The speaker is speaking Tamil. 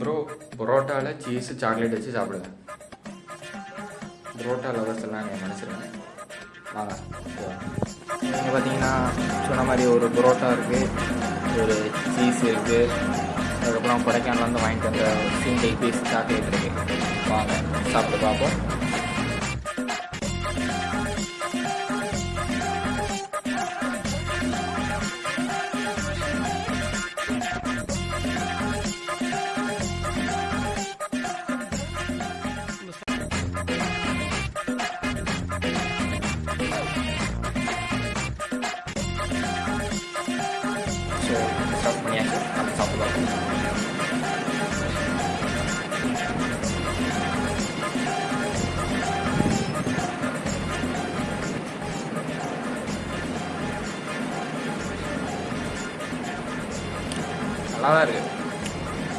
ப்ரோ பரோட்டாவில் சீஸு சாக்லேட் வச்சு சாப்பிடுவேன். பரோட்டா லவர்ஸ் எல்லாம் நீங்கள் மன்னிச்சிருங்க. வாங்க இங்கே பார்த்தீங்கன்னா சொன்ன மாதிரி ஒரு பரோட்டா இருக்குது, ஒரு சீஸ் இருக்குது, அதுக்கப்புறம் கொடைக்கானல் வந்து வாங்கிட்டு வந்த சிங்கிள் பீஸ் சாக்லேட் இருக்குது. வாங்க சாப்பிட்டு பார்ப்போம். ஸோ ஸ்டார்ட் பண்ணியாச்சு, நம்ம சாப்பிட்டு பார்ப்போம். நல்லா தான் இருக்குது.